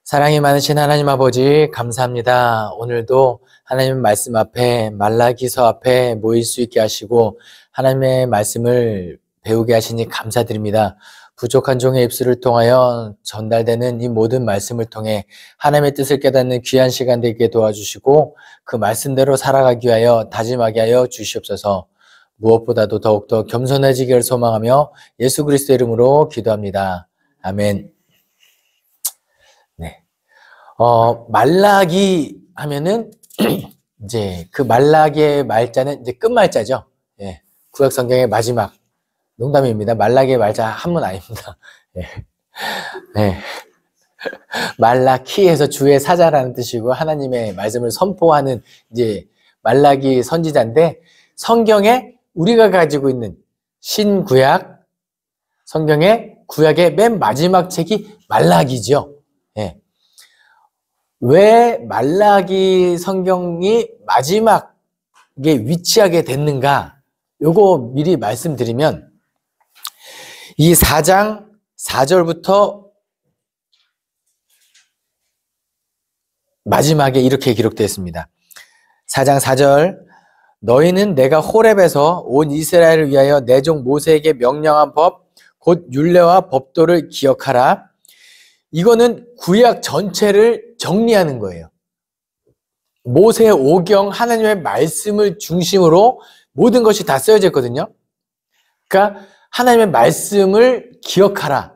사랑이 많으신 하나님 아버지 감사합니다. 오늘도 하나님 말씀 앞에 말라기서 앞에 모일 수 있게 하시고 하나님의 말씀을 배우게 하시니 감사드립니다. 부족한 종의 입술을 통하여 전달되는 이 모든 말씀을 통해 하나님의 뜻을 깨닫는 귀한 시간 되게 도와주시고 그 말씀대로 살아가기 위하여 다짐하게 하여 주시옵소서. 무엇보다도 더욱더 겸손해지기를 소망하며 예수 그리스도의 이름으로 기도합니다. 아멘. 말라기 하면은 이제 그 말라기의 말자는 이제 끝말자죠. 예. 구약 성경의 마지막. 농담입니다. 말라기의 말자 한문 아닙니다. 예. 예. 말라키에서 주의 사자라는 뜻이고 하나님의 말씀을 선포하는 이제 말라기 선지자인데 성경에 우리가 가지고 있는 신구약 성경의 구약의 맨 마지막 책이 말라기죠. 예. 왜 말라기 성경이 마지막에 위치하게 됐는가? 요거 미리 말씀드리면 이 4장 4절부터 마지막에 이렇게 기록되어 있습니다. 4장 4절 너희는 내가 호렙에서 온 이스라엘을 위하여 내 종 모세에게 명령한 법 곧 율례와 법도를 기억하라. 이거는 구약 전체를 정리하는 거예요. 모세 오경 하나님의 말씀을 중심으로 모든 것이 다 쓰여져 있거든요. 그러니까 하나님의 말씀을 기억하라.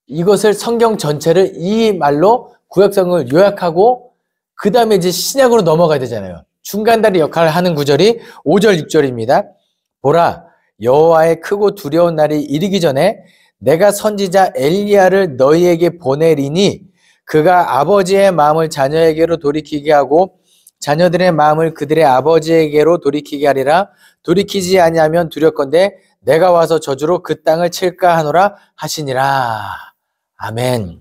이것을 성경 전체를 이 말로 구약성을 요약하고 그 다음에 이제 신약으로 넘어가야 되잖아요. 중간다리 역할을 하는 구절이 5절 6절입니다. 보라 여호와의 크고 두려운 날이 이르기 전에 내가 선지자 엘리야를 너희에게 보내리니 그가 아버지의 마음을 자녀에게로 돌이키게 하고 자녀들의 마음을 그들의 아버지에게로 돌이키게 하리라. 돌이키지 아니하면 두렵건대 내가 와서 저주로 그 땅을 칠까 하노라 하시니라. 아멘.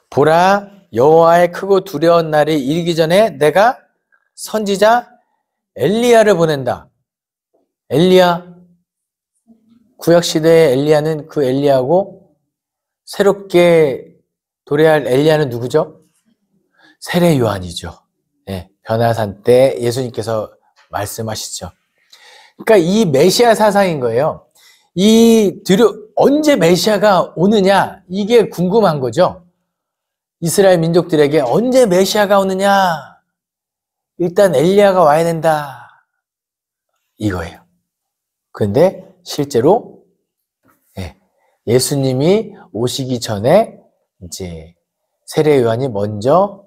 보라 여호와의 크고 두려운 날이 이르기 전에 내가 선지자 엘리야를 보낸다. 엘리야 구약시대의 엘리야는 그 엘리야고 새롭게 도래할 엘리야는 누구죠? 세례 요한이죠. 네, 변화산 때 예수님께서 말씀하시죠. 그러니까 이 메시아 사상인 거예요. 언제 메시아가 오느냐 이게 궁금한 거죠. 이스라엘 민족들에게 언제 메시아가 오느냐 일단 엘리야가 와야 된다 이거예요. 그런데 실제로 예수님이 오시기 전에 이제 세례 요한이 먼저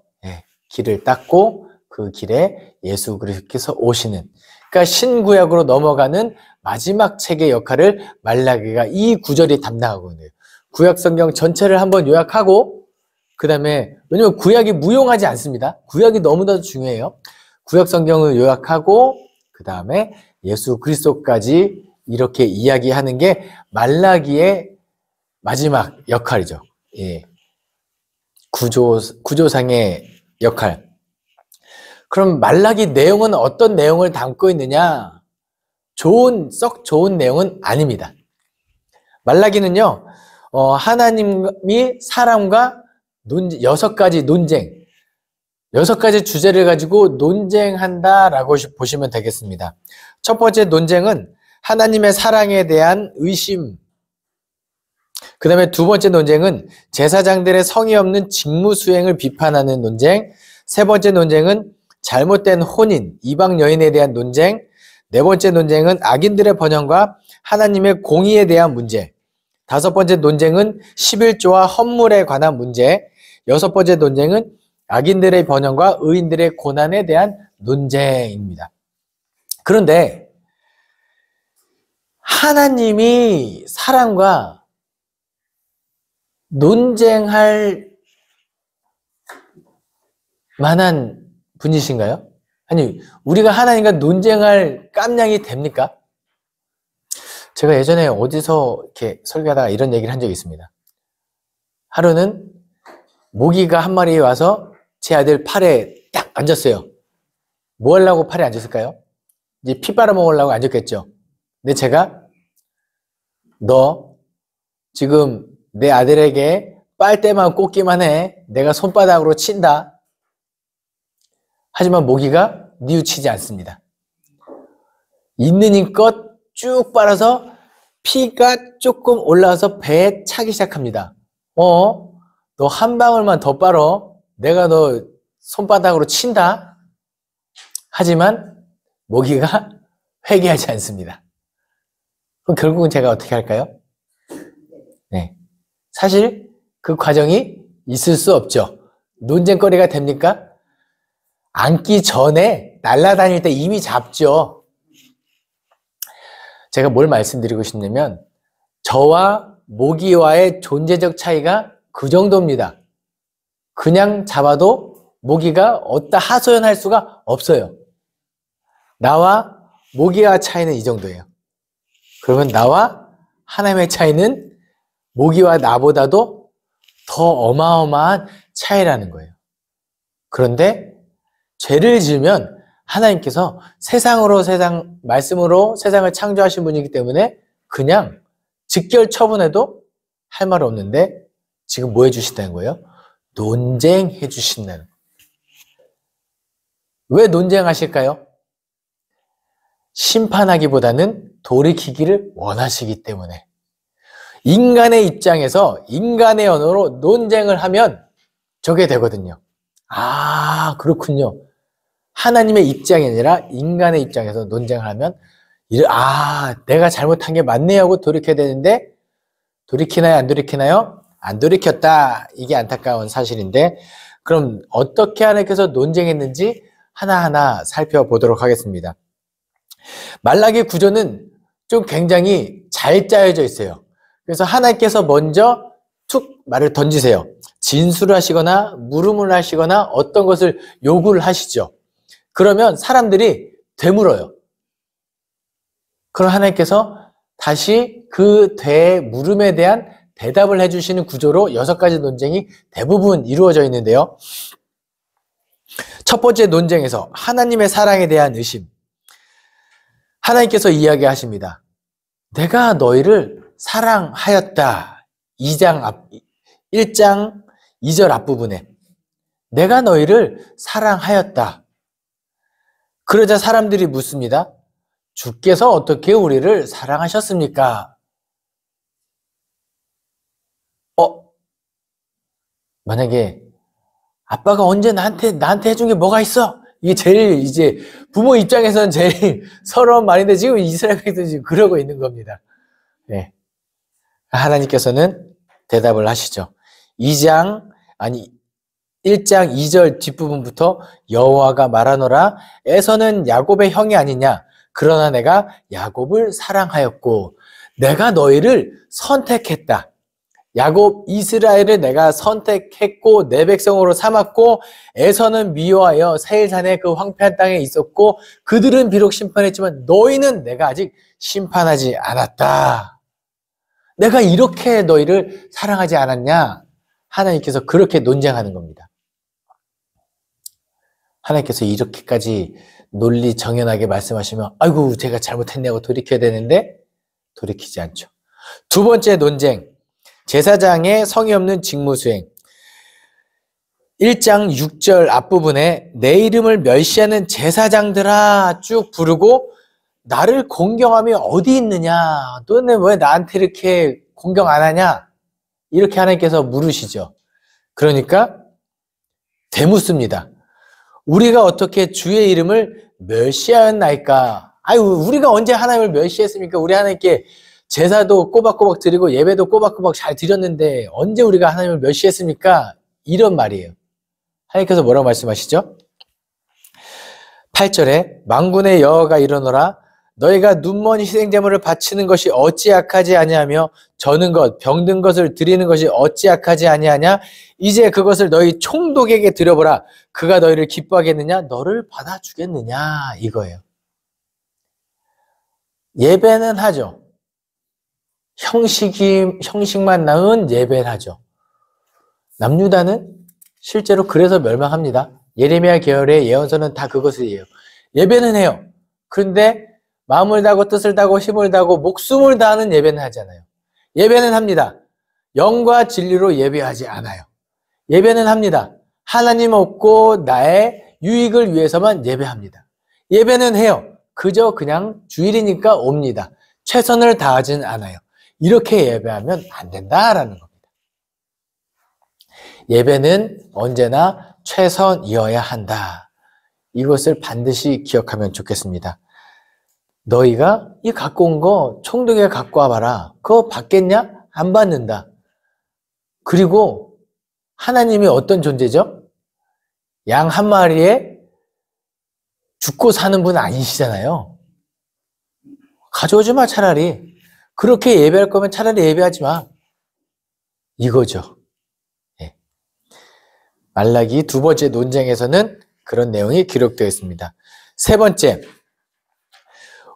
길을 닦고 그 길에 예수 그리스도께서 오시는 그러니까 신구약으로 넘어가는 마지막 책의 역할을 말라기가 이 구절이 담당하고 있는 거예요. 구약 성경 전체를 한번 요약하고 그 다음에 왜냐면 구약이 무용하지 않습니다. 구약이 너무나도 중요해요. 구약 성경을 요약하고 그 다음에 예수 그리스도까지 이렇게 이야기하는 게 말라기의 마지막 역할이죠. 예. 구조상의 역할. 그럼 말라기 내용은 어떤 내용을 담고 있느냐? 썩 좋은 내용은 아닙니다. 말라기는요, 하나님이 사람과 6가지 논쟁, 6가지 주제를 가지고 논쟁한다라고 보시면 되겠습니다. 첫 번째 논쟁은 하나님의 사랑에 대한 의심. 그 다음에 두 번째 논쟁은 제사장들의 성의 없는 직무 수행을 비판하는 논쟁. 세 번째 논쟁은 잘못된 혼인, 이방 여인에 대한 논쟁. 네 번째 논쟁은 악인들의 번영과 하나님의 공의에 대한 문제. 다섯 번째 논쟁은 11조와 헌물에 관한 문제. 여섯 번째 논쟁은 악인들의 번영과 의인들의 고난에 대한 논쟁입니다. 그런데 하나님이 사람과 논쟁할 만한 분이신가요? 아니, 우리가 하나님과 논쟁할 깜냥이 됩니까? 제가 예전에 어디서 이렇게 설교하다가 이런 얘기를 한 적이 있습니다. 하루는 모기가 한 마리 와서 제 아들 팔에 딱 앉았어요. 뭐 하려고 팔에 앉았을까요? 이제 피 빨아먹으려고 앉았겠죠. 근데 제가 너 지금 내 아들에게 빨대만 꽂기만 해. 내가 손바닥으로 친다. 하지만 모기가 뉘우치지 않습니다. 있는 힘껏 쭉 빨아서 피가 조금 올라와서 배에 차기 시작합니다. 너 한 방울만 더 빨어. 내가 너 손바닥으로 친다. 하지만 모기가 회개하지 않습니다. 그럼 결국은 제가 어떻게 할까요? 네. 사실 그 과정이 있을 수 없죠. 논쟁거리가 됩니까? 앉기 전에 날아다닐 때 이미 잡죠. 제가 뭘 말씀드리고 싶냐면 저와 모기와의 존재적 차이가 그 정도입니다. 그냥 잡아도 모기가 어디다 하소연할 수가 없어요. 나와 모기와 차이는 이 정도예요. 그러면 나와 하나님의 차이는 모기와 나보다도 더 어마어마한 차이라는 거예요. 그런데 죄를 지으면 하나님께서 말씀으로 세상을 창조하신 분이기 때문에 그냥 직결 처분해도 할 말 없는데 지금 뭐 해주신다는 거예요? 논쟁해 주신다는 거예요. 왜 논쟁하실까요? 심판하기보다는 돌이키기를 원하시기 때문에. 인간의 입장에서 인간의 언어로 논쟁을 하면 저게 되거든요. 아, 그렇군요. 하나님의 입장이 아니라 인간의 입장에서 논쟁을 하면 내가 잘못한 게 맞네 하고 돌이켜야 되는데 돌이키나요? 안 돌이키나요? 안 돌이켰다. 이게 안타까운 사실인데 그럼 어떻게 하나님께서 논쟁했는지 하나하나 살펴보도록 하겠습니다. 말라기 구조는 좀 굉장히 잘 짜여져 있어요. 그래서 하나님께서 먼저 툭 말을 던지세요. 진술을 하시거나 물음을 하시거나 어떤 것을 요구를 하시죠. 그러면 사람들이 되물어요. 그럼 하나님께서 다시 그 물음에 대한 대답을 해주시는 구조로 6가지 논쟁이 대부분 이루어져 있는데요. 첫 번째 논쟁에서 하나님의 사랑에 대한 의심. 하나님께서 이야기하십니다. 내가 너희를 사랑하였다. 1장 2절 앞부분에 내가 너희를 사랑하였다. 그러자 사람들이 묻습니다. 주께서 어떻게 우리를 사랑하셨습니까? 만약에 아빠가 언제 나한테 해준 게 뭐가 있어? 이게 제일 이제 부모 입장에서는 제일 서러운 말인데 지금 이스라엘 백성들이 지금 그러고 있는 겁니다. 네. 하나님께서는 대답을 하시죠. 1장 2절 뒷부분부터 여호와가 말하노라 에서는 야곱의 형이 아니냐 그러나 내가 야곱을 사랑하였고 내가 너희를 선택했다. 야곱 이스라엘을 내가 선택했고 내 백성으로 삼았고 에서는 미워하여 세일산의 그 황폐한 땅에 있었고 그들은 비록 심판했지만 너희는 내가 아직 심판하지 않았다. 내가 이렇게 너희를 사랑하지 않았냐? 하나님께서 그렇게 논쟁하는 겁니다. 하나님께서 이렇게까지 논리 정연하게 말씀하시면 아이고 제가 잘못했냐고 돌이켜야 되는데 돌이키지 않죠. 두 번째 논쟁. 제사장의 성의 없는 직무수행. 1장 6절 앞부분에 내 이름을 멸시하는 제사장들아 쭉 부르고 나를 공경함이 어디 있느냐? 너는 왜 나한테 이렇게 공경 안 하냐? 이렇게 하나님께서 물으시죠. 그러니까 되묻습니다. 우리가 어떻게 주의 이름을 멸시하였나이까? 아유, 우리가 언제 하나님을 멸시했습니까? 우리 하나님께 제사도 꼬박꼬박 드리고 예배도 꼬박꼬박 잘 드렸는데 언제 우리가 하나님을 멸시했습니까? 이런 말이에요. 하나님께서 뭐라고 말씀하시죠? 8절에 만군의 여호와가 이르노라 너희가 눈먼 희생제물을 바치는 것이 어찌 악하지 아니하며 저는 것 병든 것을 드리는 것이 어찌 악하지 아니하냐 이제 그것을 너희 총독에게 드려보라 그가 너희를 기뻐하겠느냐 너를 받아주겠느냐 이거예요. 예배는 하죠. 형식만 나은 예배를 하죠. 남유다는 실제로 그래서 멸망합니다. 예레미야 계열의 예언서는 다 그것이에요. 예배는 해요. 그런데 마음을 다하고 뜻을 다하고 힘을 다하고 목숨을 다하는 예배는 하잖아요. 예배는 합니다. 영과 진리로 예배하지 않아요. 예배는 합니다. 하나님 없고 나의 유익을 위해서만 예배합니다. 예배는 해요. 그저 그냥 주일이니까 옵니다. 최선을 다하진 않아요. 이렇게 예배하면 안 된다라는 겁니다. 예배는 언제나 최선이어야 한다. 이것을 반드시 기억하면 좋겠습니다. 너희가 이 갖고 온 거 총독이가 갖고 와봐라. 그거 받겠냐? 안 받는다. 그리고 하나님이 어떤 존재죠? 양 한 마리에 죽고 사는 분 아니시잖아요. 가져오지 마, 차라리. 그렇게 예배할 거면 차라리 예배하지 마. 이거죠. 예. 말라기 두 번째 논쟁에서는 그런 내용이 기록되어 있습니다. 세 번째,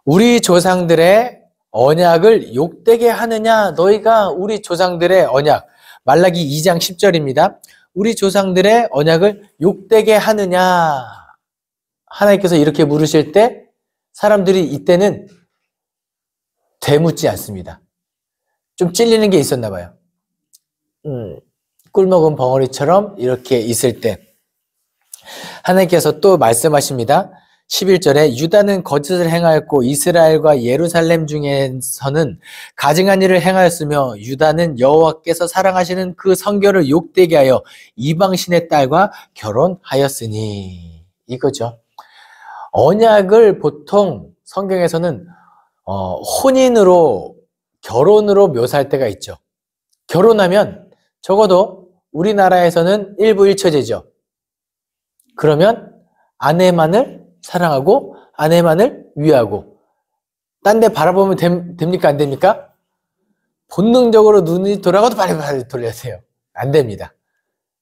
우리 조상들의 언약을 욕되게 하느냐? 너희가 우리 조상들의 언약, 말라기 2장 10절입니다. 우리 조상들의 언약을 욕되게 하느냐? 하나님께서 이렇게 물으실 때 사람들이 이때는 되묻지 않습니다. 좀 찔리는 게 있었나 봐요. 꿀먹은 벙어리처럼 이렇게 있을 때 하나님께서 또 말씀하십니다. 11절에 유다는 거짓을 행하였고 이스라엘과 예루살렘 중에서는 가증한 일을 행하였으며 유다는 여호와께서 사랑하시는 그 성결을 욕되게 하여 이방신의 딸과 결혼하였으니. 이거죠. 언약을 보통 성경에서는 혼인으로 결혼으로 묘사할 때가 있죠. 결혼하면 적어도 우리나라에서는 일부일처제죠. 그러면 아내만을 사랑하고 아내만을 위하고 딴 데 바라보면 됩니까? 안 됩니까? 본능적으로 눈이 돌아가도 빨리 돌려세요. 안 됩니다.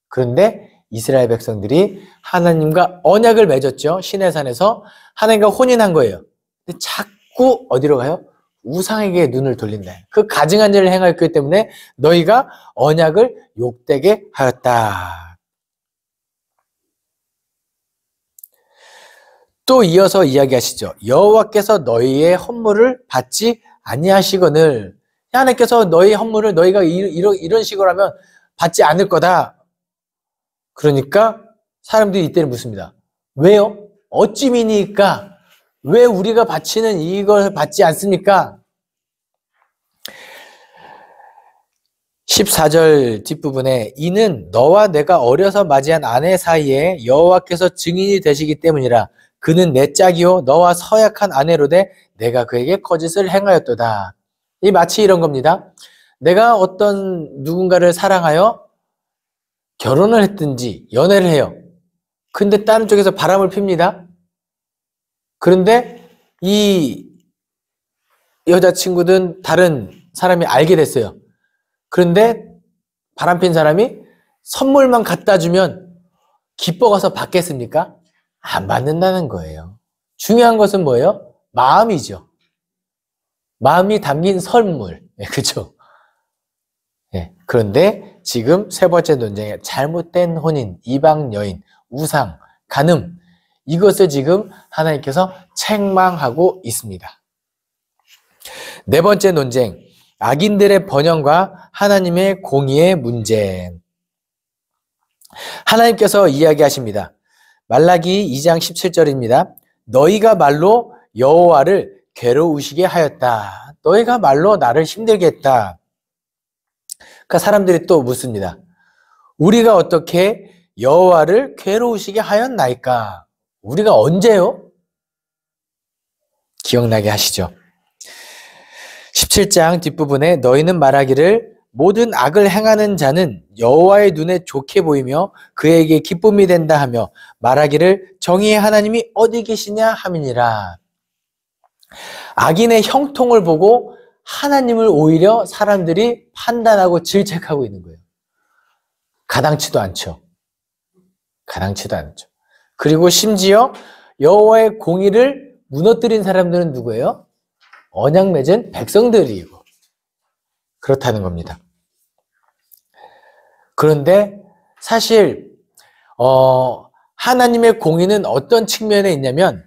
그런데 이스라엘 백성들이 하나님과 언약을 맺었죠. 시내산에서 하나님과 혼인한 거예요. 근데 자꾸 어디로 가요? 우상에게 눈을 돌린다. 그 가증한 일을 행하였기 때문에 너희가 언약을 욕되게 하였다. 또 이어서 이야기하시죠. 여호와께서 너희의 헌물을 받지 아니하시거늘. 하나님께서 너희 헌물을 너희가 이런 식으로 하면 받지 않을 거다. 그러니까 사람들이 이때는 묻습니다. 왜요? 어찌미니까? 왜 우리가 바치는 이걸 받지 않습니까? 14절 뒷부분에 이는 너와 내가 어려서 맞이한 아내 사이에 여호와께서 증인이 되시기 때문이라. 그는 내 짝이요 너와 서약한 아내로되 내가 그에게 거짓을 행하였도다. 이 마치 이런 겁니다. 내가 어떤 누군가를 사랑하여 결혼을 했든지 연애를 해요. 근데 다른 쪽에서 바람을 핍니다. 그런데 이 여자친구든 다른 사람이 알게 됐어요. 그런데 바람핀 사람이 선물만 갖다 주면 기뻐가서 받겠습니까? 안 받는다는 거예요. 중요한 것은 뭐예요? 마음이죠. 마음이 담긴 선물. 그렇죠? 네. 그런데 지금 세 번째 논쟁에 잘못된 혼인, 이방 여인, 우상, 간음, 이것을 지금 하나님께서 책망하고 있습니다. 네 번째 논쟁, 악인들의 번영과 하나님의 공의의 문제. 하나님께서 이야기하십니다. 말라기 2장 17절입니다. 너희가 말로 여호와를 괴로우시게 하였다. 너희가 말로 나를 힘들게 했다. 그러니까 사람들이 또 묻습니다. 우리가 어떻게 여호와를 괴로우시게 하였나이까? 우리가 언제요? 기억나게 하시죠. 17장 뒷부분에 너희는 말하기를 모든 악을 행하는 자는 여호와의 눈에 좋게 보이며 그에게 기쁨이 된다 하며 말하기를 정의의 하나님이 어디 계시냐 함이니라. 악인의 형통을 보고 하나님을 오히려 사람들이 판단하고 질책하고 있는 거예요. 가당치도 않죠. 가당치도 않죠. 그리고 심지어 여호와의 공의를 무너뜨린 사람들은 누구예요? 언약 맺은 백성들이고 그렇다는 겁니다. 그런데 사실 하나님의 공의는 어떤 측면에 있냐면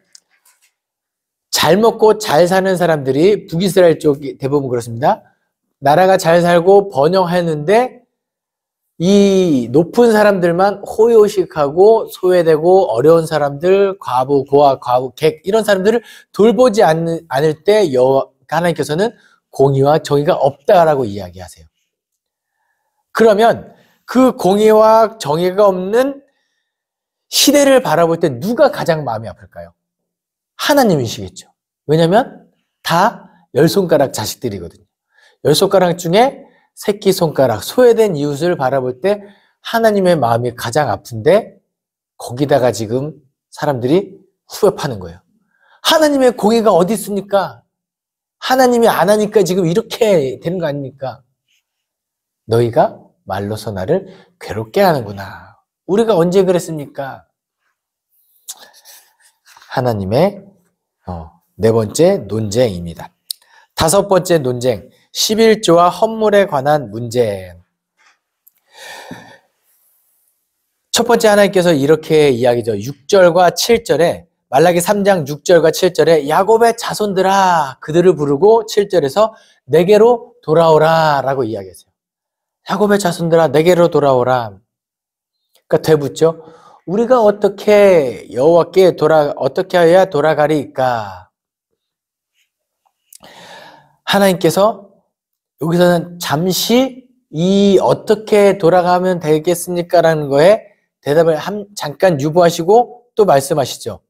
잘 먹고 잘 사는 사람들이 북이스라엘 쪽이 대부분 그렇습니다. 나라가 잘 살고 번영했는데 이 높은 사람들만 호요식하고 소외되고 어려운 사람들, 과부, 고아, 과부, 객 이런 사람들을 돌보지 않을 때 하나님께서는 공의와 정의가 없다라고 이야기하세요. 그러면 그 공의와 정의가 없는 시대를 바라볼 때 누가 가장 마음이 아플까요? 하나님이시겠죠. 왜냐하면 다 10손가락 자식들이거든요. 10손가락 중에 새끼손가락, 소외된 이웃을 바라볼 때 하나님의 마음이 가장 아픈데 거기다가 지금 사람들이 후벼 파는 거예요. 하나님의 공의가 어디 있습니까? 하나님이 안 하니까 지금 이렇게 되는 거 아닙니까? 너희가 말로서 나를 괴롭게 하는구나. 우리가 언제 그랬습니까? 하나님의 네 번째 논쟁입니다. 다섯 번째 논쟁, 11조와 헌물에 관한 문제. 첫 번째 하나님께서 이렇게 이야기죠. 6절과 7절에 말라기 3장 6절과 7절에 야곱의 자손들아 그들을 부르고 7절에서 내게로 돌아오라 라고 이야기했어요. 야곱의 자손들아 내게로 돌아오라. 그러니까 되묻죠. 우리가 어떻게 여호와께 어떻게 해야 돌아가리까? 하나님께서 여기서는 잠시 이 어떻게 돌아가면 되겠습니까? 라는 거에 대답을 잠깐 유보하시고 또 말씀하시죠.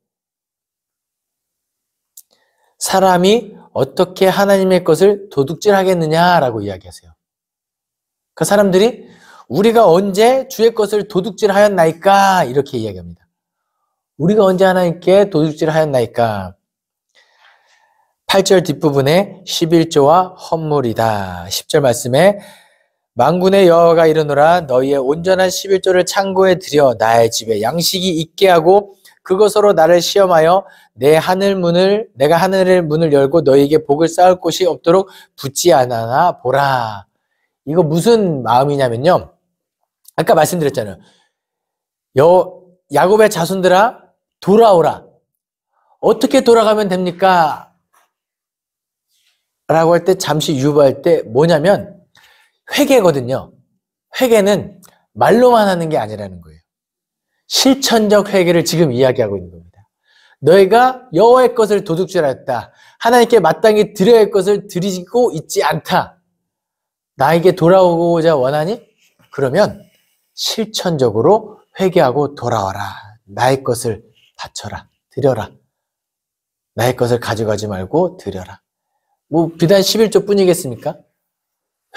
사람이 어떻게 하나님의 것을 도둑질하겠느냐라고 이야기하세요. 그 사람들이 우리가 언제 주의 것을 도둑질하였나이까? 이렇게 이야기합니다. 우리가 언제 하나님께 도둑질하였나이까? 8절 뒷부분에 11조와 헌물이다. 10절 말씀에 만군의 여호와가 이르노라 너희의 온전한 11조를 창고에 들여 나의 집에 양식이 있게 하고 그것으로 나를 시험하여 내가 하늘의 문을 열고 너희에게 복을 쌓을 곳이 없도록 붙지 않았나 보라. 이거 무슨 마음이냐면요. 아까 말씀드렸잖아요. 야곱의 자손들아 돌아오라. 어떻게 돌아가면 됩니까? 라고 할 때 잠시 유보할 때 뭐냐면 회개거든요. 회개는 말로만 하는 게 아니라는 거예요. 실천적 회개를 지금 이야기하고 있는 겁니다. 너희가 여호와의 것을 도둑질하였다. 하나님께 마땅히 드려야 할 것을 드리고 있지 않다. 나에게 돌아오고자 원하니? 그러면 실천적으로 회개하고 돌아와라. 나의 것을 바쳐라. 드려라. 나의 것을 가져가지 말고 드려라. 뭐 비단 11조 뿐이겠습니까?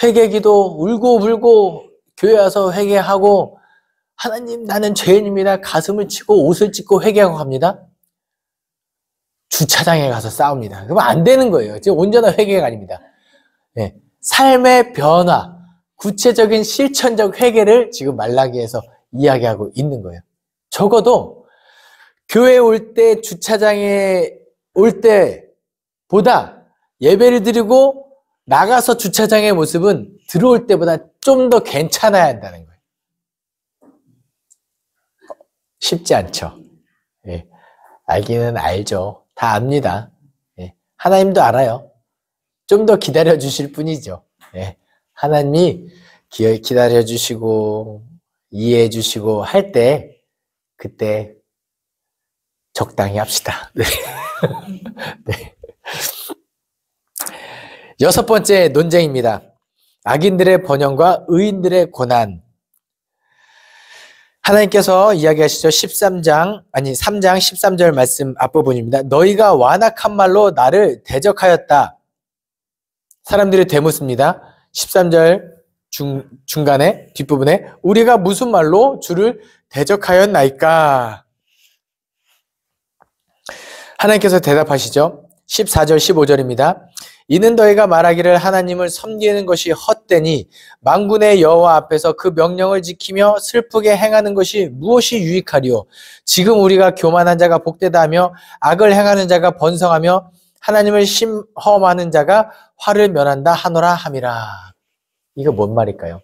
회개기도 울고 불고 교회 와서 회개하고 하나님 나는 죄인입니다. 가슴을 치고 옷을 찢고 회개하고 갑니다. 주차장에 가서 싸웁니다. 그러면 안 되는 거예요. 지금 온전한 회개가 아닙니다. 네. 삶의 변화, 구체적인 실천적 회개를 지금 말라기에서 이야기하고 있는 거예요. 적어도 교회에 올 때 주차장에 올 때보다 예배를 드리고 나가서 주차장의 모습은 들어올 때보다 좀 더 괜찮아야 한다는 거예요. 쉽지 않죠. 예. 알기는 알죠. 다 압니다. 예. 하나님도 알아요. 좀 더 기다려 주실 뿐이죠. 예. 하나님이 기다려 주시고 이해해 주시고 할 때 그때 적당히 합시다. 네. 네. 여섯 번째 논쟁입니다. 악인들의 번영과 의인들의 고난. 하나님께서 이야기하시죠. 3장 13절 말씀 앞부분입니다. 너희가 완악한 말로 나를 대적하였다. 사람들이 되묻습니다. 13절 중간에 뒷부분에 우리가 무슨 말로 주를 대적하였나이까? 하나님께서 대답하시죠. 14절 15절입니다. 이는 너희가 말하기를 하나님을 섬기는 것이 헛되니 만군의 여호와 앞에서 그 명령을 지키며 슬프게 행하는 것이 무엇이 유익하리요? 지금 우리가 교만한 자가 복되다 하며 악을 행하는 자가 번성하며 하나님을 심험하는 자가 화를 면한다 하노라 함이라. 이거 뭔 말일까요?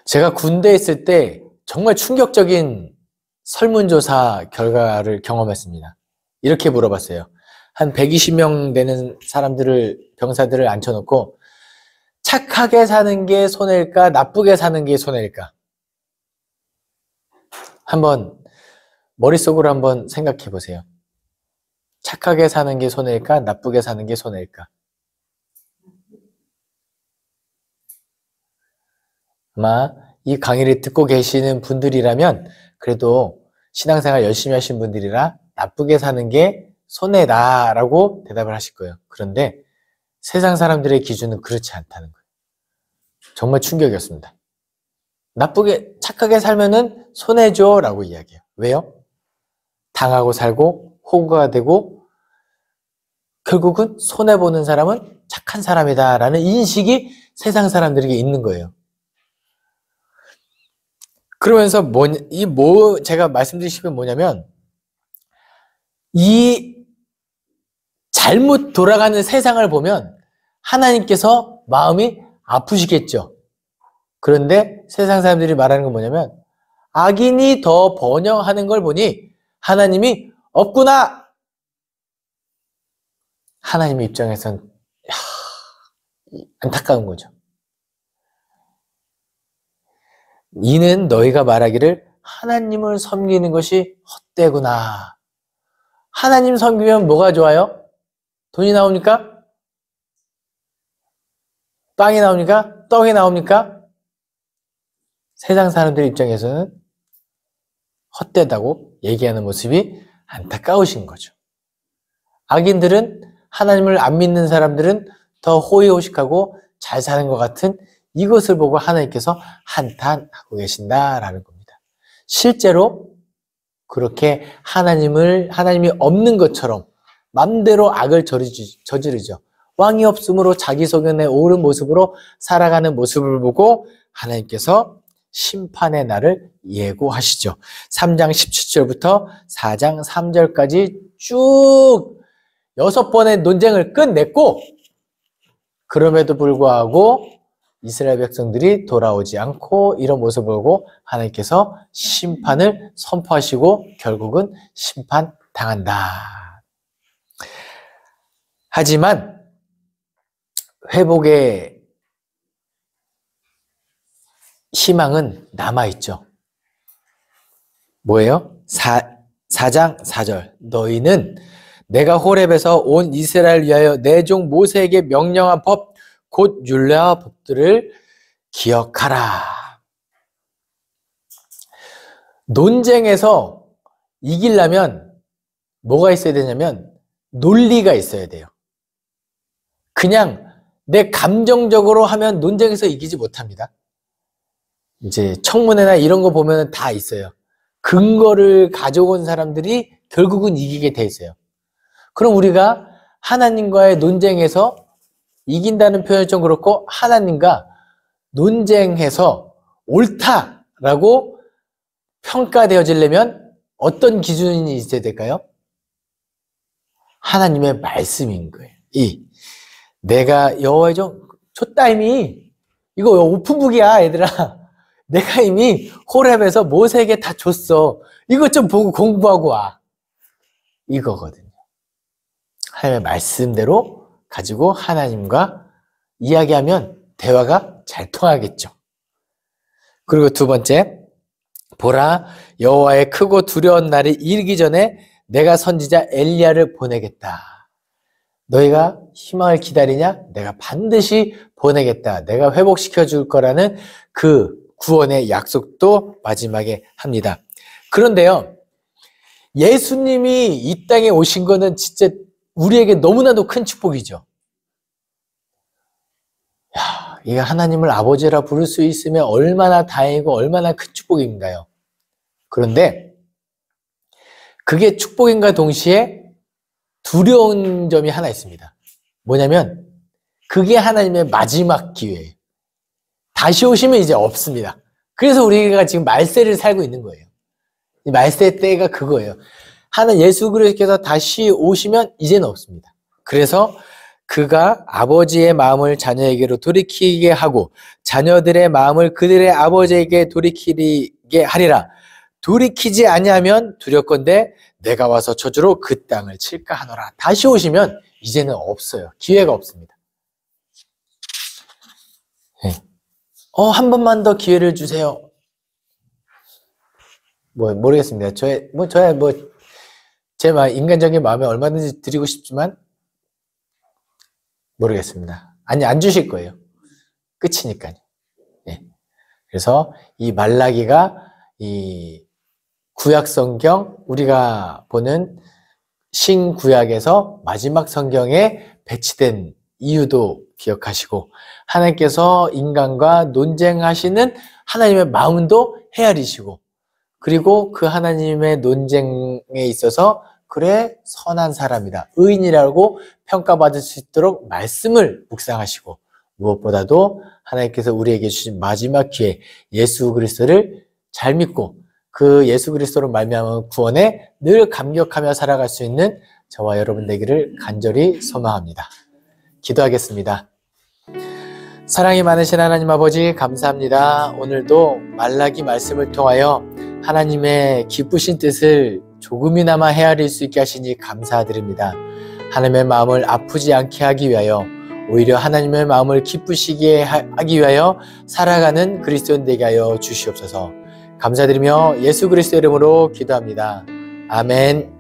제가 군대에 있을 때 정말 충격적인 설문조사 결과를 경험했습니다. 이렇게 물어봤어요. 한 120명 되는 병사들을 앉혀놓고 착하게 사는 게 손해일까? 나쁘게 사는 게 손해일까? 한번 머릿속으로 한번 생각해 보세요. 착하게 사는 게 손해일까? 나쁘게 사는 게 손해일까? 아마 이 강의를 듣고 계시는 분들이라면 그래도 신앙생활 열심히 하신 분들이라 나쁘게 사는 게 손해다라고 대답을 하실 거예요. 그런데 세상 사람들의 기준은 그렇지 않다는 거예요. 정말 충격이었습니다. 착하게 살면은 손해죠 라고 이야기해요. 왜요? 당하고 살고 호구가 되고 결국은 손해보는 사람은 착한 사람이다 라는 인식이 세상 사람들에게 있는 거예요. 그러면서 제가 말씀드린 게 뭐냐면 이 잘못 돌아가는 세상을 보면 하나님께서 마음이 아프시겠죠. 그런데 세상 사람들이 말하는 건 뭐냐면 악인이 더 번영하는 걸 보니 하나님이 없구나. 하나님의 입장에선 안타까운 거죠. 이는 너희가 말하기를 하나님을 섬기는 것이 헛되구나. 하나님 섬기면 뭐가 좋아요? 돈이 나옵니까? 빵이 나옵니까? 떡이 나옵니까? 세상 사람들 입장에서는 헛되다고 얘기하는 모습이 안타까우신 거죠. 악인들은 하나님을 안 믿는 사람들은 더 호의호식하고 잘 사는 것 같은 이것을 보고 하나님께서 한탄하고 계신다라는 겁니다. 실제로 그렇게 하나님이 없는 것처럼 맘대로 악을 저지르죠. 왕이 없으므로 자기 소견에 옳은 모습으로 살아가는 모습을 보고 하나님께서 심판의 날을 예고하시죠. 3장 17절부터 4장 3절까지 쭉 6번의 논쟁을 끝냈고 그럼에도 불구하고 이스라엘 백성들이 돌아오지 않고 이런 모습을 보고 하나님께서 심판을 선포하시고 결국은 심판당한다. 하지만 회복의 희망은 남아있죠. 뭐예요? 4장 4절 너희는 내가 호렙에서 온 이스라엘 위하여 내 종 모세에게 명령한 법 곧 율례와 법들을 기억하라. 논쟁에서 이기려면 뭐가 있어야 되냐면 논리가 있어야 돼요. 그냥 내 감정적으로 하면 논쟁에서 이기지 못합니다. 이제 청문회나 이런 거 보면 다 있어요. 근거를 가져온 사람들이 결국은 이기게 돼 있어요. 그럼 우리가 하나님과의 논쟁에서 이긴다는 표현이 좀 그렇고 하나님과 논쟁해서 옳다라고 평가되어지려면 어떤 기준이 있어야 될까요? 하나님의 말씀인 거예요. 내가 여호와의 종 줬다 이미 이거 오픈북이야 얘들아. 내가 이미 호렙에서 모세에게 다 줬어. 이것 좀 보고 공부하고 와. 이거거든요. 하나님의 말씀대로 가지고 하나님과 이야기하면 대화가 잘 통하겠죠. 그리고 두 번째, 보라 여호와의 크고 두려운 날이 이르기 전에 내가 선지자 엘리야를 보내겠다. 너희가 희망을 기다리냐? 내가 반드시 보내겠다. 내가 회복시켜 줄 거라는 그 구원의 약속도 마지막에 합니다. 그런데요, 예수님이 이 땅에 오신 거는 진짜 우리에게 너무나도 큰 축복이죠. 이게 하나님을 아버지라 부를 수 있으면 얼마나 다행이고 얼마나 큰 축복인가요? 그런데 그게 축복인가 동시에 두려운 점이 하나 있습니다. 뭐냐면 그게 하나님의 마지막 기회예요. 다시 오시면 이제 없습니다. 그래서 우리가 지금 말세를 살고 있는 거예요. 이 말세 때가 그거예요. 예수 그리스도께서 다시 오시면 이제는 없습니다. 그래서 그가 아버지의 마음을 자녀에게로 돌이키게 하고 자녀들의 마음을 그들의 아버지에게 돌이키게 살게 하리라. 돌이키지 아니하면 두렵건대 내가 와서 저주로 그 땅을 칠까 하노라. 다시 오시면 이제는 없어요. 기회가 없습니다. 네. 한 번만 더 기회를 주세요. 모르겠습니다. 제 인간적인 마음에 얼마든지 드리고 싶지만 모르겠습니다. 아니, 안 주실 거예요. 끝이니까요. 네. 그래서 이 말라기가 이 구약 성경, 우리가 보는 신구약에서 마지막 성경에 배치된 이유도 기억하시고, 하나님께서 인간과 논쟁하시는 하나님의 마음도 헤아리시고, 그리고 그 하나님의 논쟁에 있어서 그래 선한 사람이다, 의인이라고 평가받을 수 있도록 말씀을 묵상하시고, 무엇보다도 하나님께서 우리에게 주신 마지막 기회 예수 그리스도를 잘 믿고 그 예수 그리스도로 말미암은 구원에 늘 감격하며 살아갈 수 있는 저와 여러분 되기를 간절히 소망합니다. 기도하겠습니다. 사랑이 많으신 하나님 아버지, 감사합니다. 오늘도 말라기 말씀을 통하여 하나님의 기쁘신 뜻을 조금이나마 헤아릴 수 있게 하시니 감사드립니다. 하나님의 마음을 아프지 않게 하기 위하여, 오히려 하나님의 마음을 기쁘시게 하기 위하여 살아가는 그리스도인 되게 하여 주시옵소서. 감사드리며 예수 그리스도 이름으로 기도합니다. 아멘.